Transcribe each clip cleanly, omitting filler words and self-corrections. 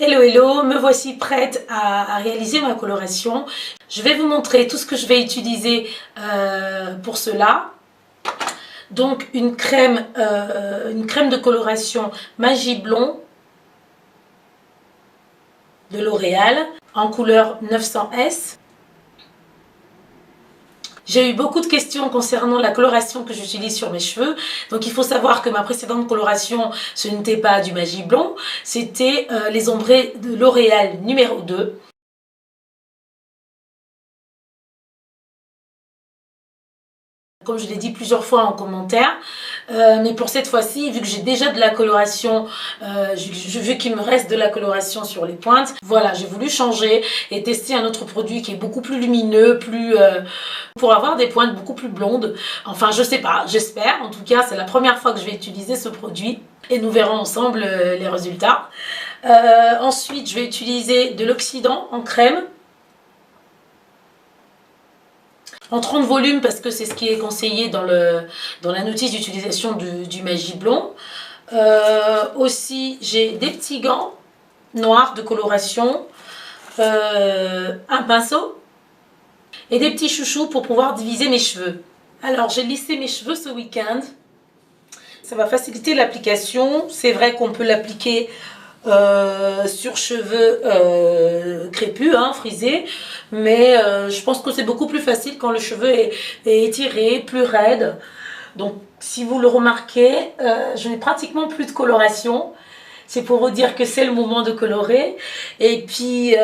Hello hello, me voici prête à réaliser ma coloration. Je vais vous montrer tout ce que je vais utiliser pour cela. Donc une crème de coloration Magie Blond de L'Oréal en couleur 900S. J'ai eu beaucoup de questions concernant la coloration que j'utilise sur mes cheveux. Donc il faut savoir que ma précédente coloration, ce n'était pas du Magie Blond, c'était les ombrés de L'Oréal numéro 2. Comme je l'ai dit plusieurs fois en commentaire, mais pour cette fois-ci, vu que j'ai déjà de la coloration, vu qu'il me reste de la coloration sur les pointes, voilà, j'ai voulu changer et tester un autre produit qui est beaucoup plus lumineux, pour avoir des pointes beaucoup plus blondes. Enfin, je sais pas, j'espère. En tout cas, c'est la première fois que je vais utiliser ce produit et nous verrons ensemble les résultats. Ensuite, je vais utiliser de l'oxydant en crème. En 30 volumes parce que c'est ce qui est conseillé dans la notice d'utilisation du Magie Blond. Aussi, j'ai des petits gants noirs de coloration, un pinceau et des petits chouchous pour pouvoir diviser mes cheveux. Alors, j'ai lissé mes cheveux ce week-end. Ça va faciliter l'application. C'est vrai qu'on peut l'appliquer sur cheveux crépus, frisés, mais je pense que c'est beaucoup plus facile quand le cheveu est étiré, plus raide. Donc si vous le remarquez, je n'ai pratiquement plus de coloration. C'est pour vous dire que c'est le moment de colorer. Et puis,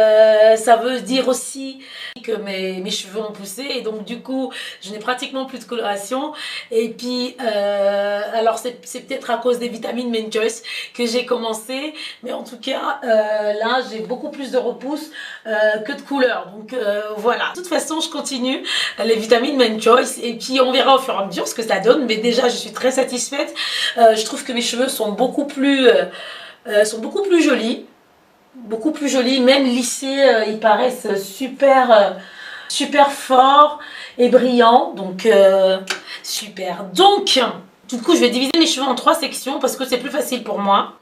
ça veut dire aussi que mes cheveux ont poussé. Et donc, du coup, je n'ai pratiquement plus de coloration. Et puis, alors, c'est peut-être à cause des vitamines Mane Choice que j'ai commencé. Mais en tout cas, là, j'ai beaucoup plus de repousse que de couleur. Donc, voilà. De toute façon, je continue les vitamines Mane Choice. Et puis, on verra au fur et à mesure ce que ça donne. Mais déjà, je suis très satisfaite. Je trouve que mes cheveux sont beaucoup plus jolis, même lissés, ils paraissent super forts et brillants, donc super. Donc, du coup, je vais diviser mes cheveux en 3 sections parce que c'est plus facile pour moi.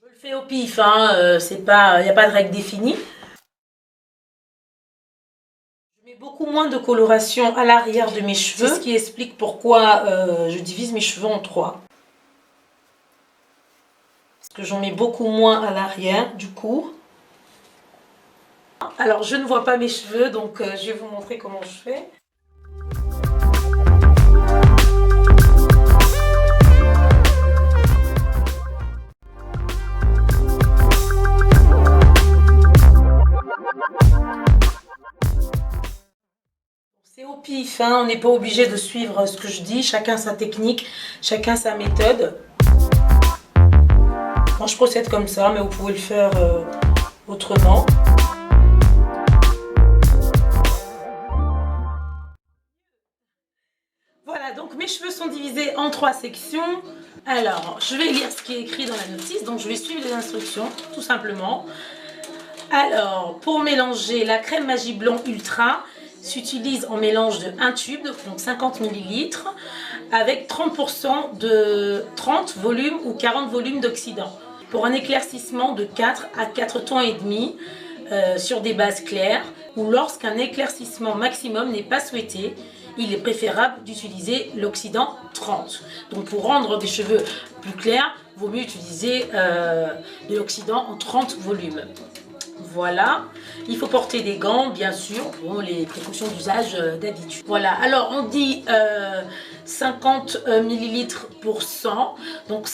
Je le fais au pif, il n'y a pas de règle définie. Beaucoup moins de coloration à l'arrière de mes cheveux, ce qui explique pourquoi je divise mes cheveux en 3. Parce que j'en mets beaucoup moins à l'arrière du coup. Alors je ne vois pas mes cheveux, donc je vais vous montrer comment je fais. C'est au pif, on n'est pas obligé de suivre ce que je dis, chacun sa technique, chacun sa méthode. Moi je procède comme ça, mais vous pouvez le faire autrement. Voilà, donc mes cheveux sont divisés en 3 sections. Alors, je vais lire ce qui est écrit dans la notice, donc je vais suivre les instructions, tout simplement. Alors, pour mélanger la crème Magie Blond Ultra, s'utilise en mélange de 1 tube, donc 50 ml, avec 30% de 30 volumes ou 40 volumes d'oxydant. Pour un éclaircissement de 4 à 4 tons et demi sur des bases claires, ou lorsqu'un éclaircissement maximum n'est pas souhaité, il est préférable d'utiliser l'oxydant 30. Donc pour rendre des cheveux plus clairs, il vaut mieux utiliser de l'oxydant en 30 volumes. Voilà, il faut porter des gants, bien sûr, pour les précautions d'usage d'habitude. Voilà, alors on dit 50 ml pour 100, donc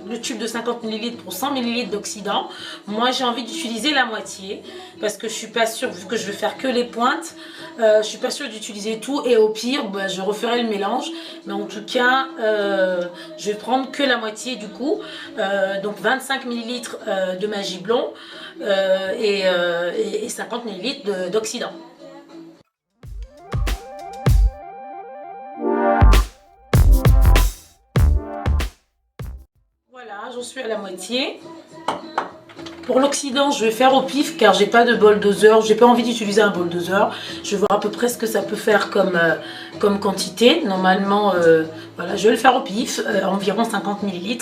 le tube de 50 ml pour 100 ml d'oxydant. Moi j'ai envie d'utiliser la moitié, parce que je suis pas sûre, vu que je vais faire que les pointes, je suis pas sûre d'utiliser tout, et au pire, je referai le mélange. Mais en tout cas, je vais prendre que la moitié du coup, donc 25 ml de Magie Blond, et 50 ml d'oxydant. Voilà, j'en suis à la moitié. Pour l'oxydant, je vais faire au pif car j'ai pas de bol doseur. J'ai pas envie d'utiliser un bol doseur. Je vais voir à peu près ce que ça peut faire comme quantité. Normalement, voilà, je vais le faire au pif, environ 50 ml.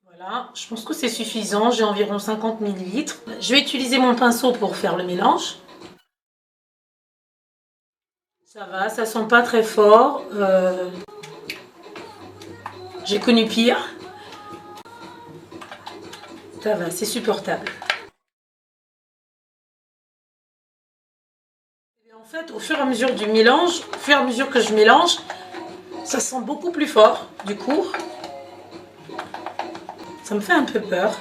Voilà, je pense que c'est suffisant. J'ai environ 50 ml. Je vais utiliser mon pinceau pour faire le mélange. Ça va, ça sent pas très fort. J'ai connu pire. Ça va, c'est supportable. Et en fait, au fur et à mesure du mélange, au fur et à mesure que je mélange, ça sent beaucoup plus fort. Du coup, ça me fait un peu peur.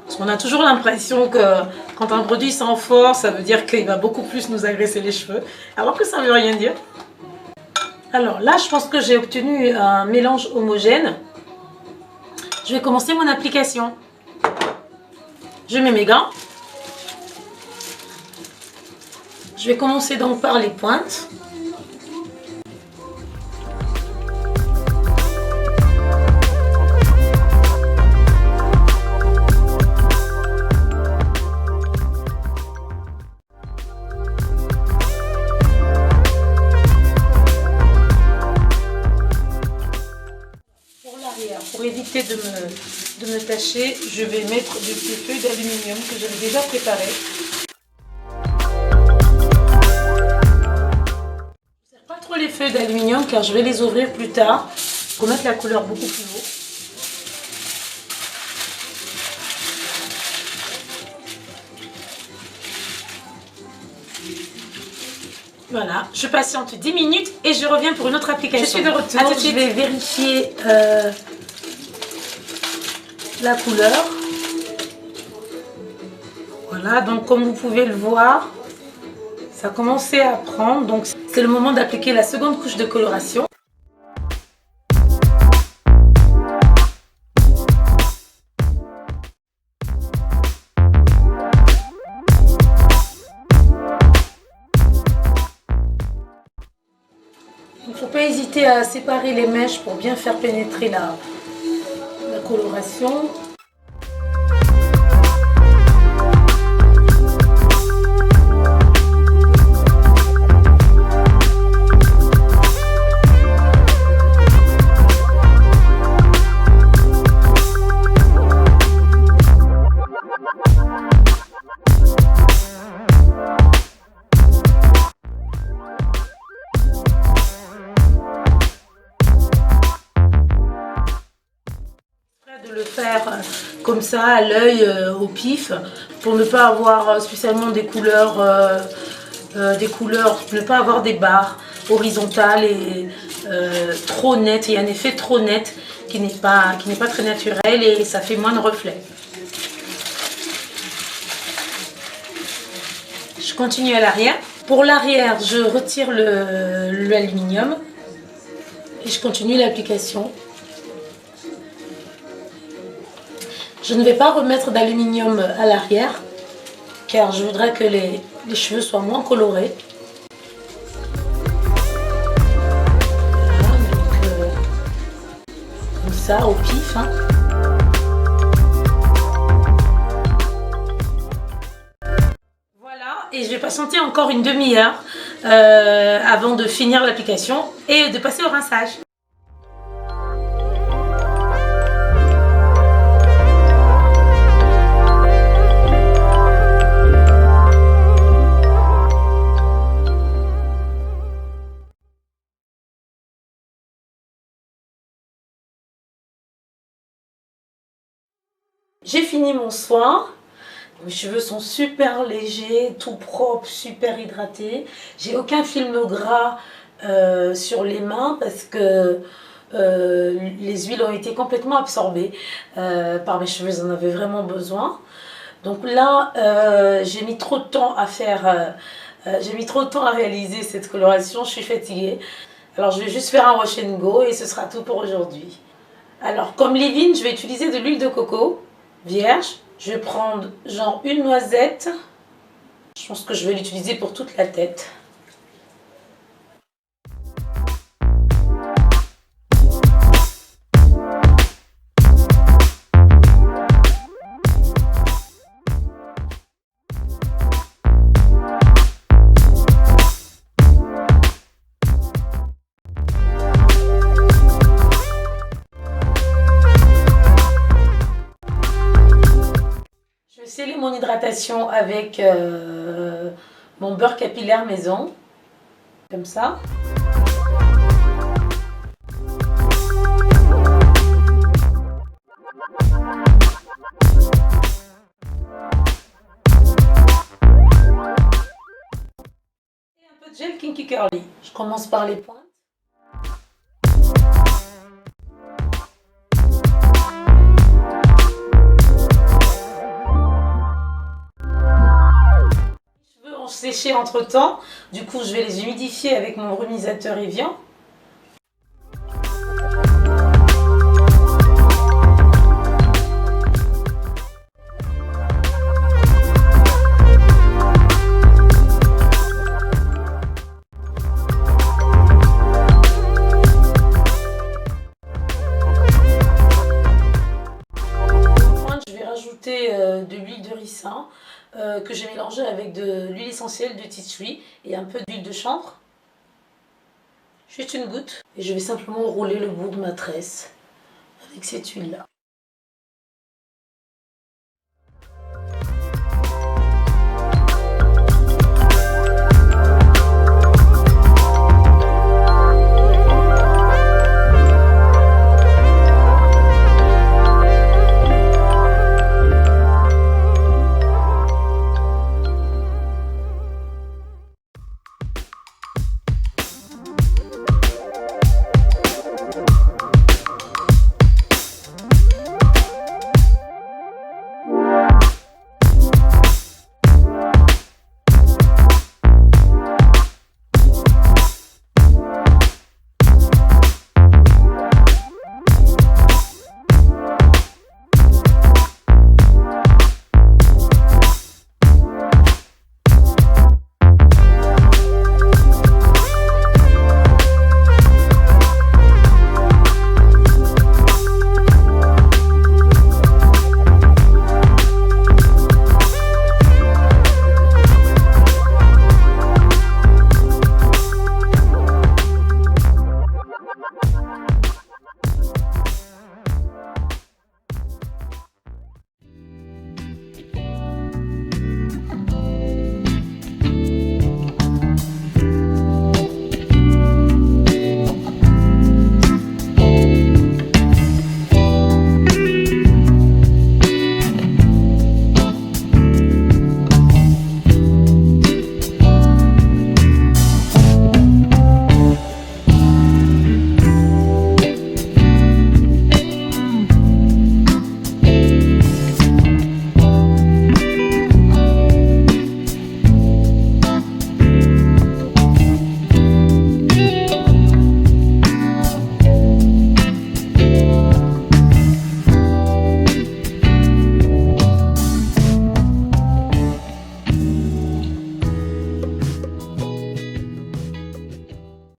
Parce qu'on a toujours l'impression que quand un produit sent fort, ça veut dire qu'il va beaucoup plus nous agresser les cheveux. Alors que ça ne veut rien dire. Alors là, je pense que j'ai obtenu un mélange homogène. Je vais commencer mon application. Je mets mes gants. Je vais commencer donc par les pointes. Pour éviter de me tacher, je vais mettre des feuilles d'aluminium que j'avais déjà préparées. Je ne sers pas trop les feuilles d'aluminium car je vais les ouvrir plus tard pour mettre la couleur beaucoup plus haut. Voilà, je patiente 10 minutes et je reviens pour une autre application. Je suis de retour. À tout de suite. Je vais vérifier la couleur. Voilà, donc comme vous pouvez le voir, ça a commencé à prendre. Donc c'est le moment d'appliquer la seconde couche de coloration. Il ne faut pas hésiter à séparer les mèches pour bien faire pénétrer la coloration. De le faire comme ça à l'œil au pif pour ne pas avoir spécialement des couleurs, ne pas avoir des barres horizontales et trop nettes. Il y a un effet trop net qui n'est pas très naturel et ça fait moins de reflets. Je continue à l'arrière. Pour l'arrière, je retire l'aluminium et je continue l'application. Je ne vais pas remettre d'aluminium à l'arrière car je voudrais que les cheveux soient moins colorés. Voilà, donc, comme ça au pif. Hein. Voilà, et je vais patienter encore une demi-heure avant de finir l'application et de passer au rinçage. J'ai fini mon soin, mes cheveux sont super légers, tout propre, super hydratés. J'ai aucun film gras sur les mains parce que les huiles ont été complètement absorbées par mes cheveux, j'en avais vraiment besoin. Donc là, j'ai mis trop de temps à réaliser cette coloration, je suis fatiguée. Alors je vais juste faire un wash and go et ce sera tout pour aujourd'hui. Alors comme leave-in, je vais utiliser de l'huile de coco vierge. Je vais prendre genre une noisette. Je pense que je vais l'utiliser pour toute la tête. Je vais sceller mon hydratation avec mon beurre capillaire maison, comme ça. Et un peu de gel Kinky Curly. Je commence par les pointes. Sécher entre temps, du coup je vais les humidifier avec mon brumisateur Evian. Je vais rajouter de l'huile de ricin que j'ai mélangée avec de l'huile essentielle de tea tree et un peu d'huile de chanvre. Juste une goutte. Et je vais simplement rouler le bout de ma tresse avec cette huile là.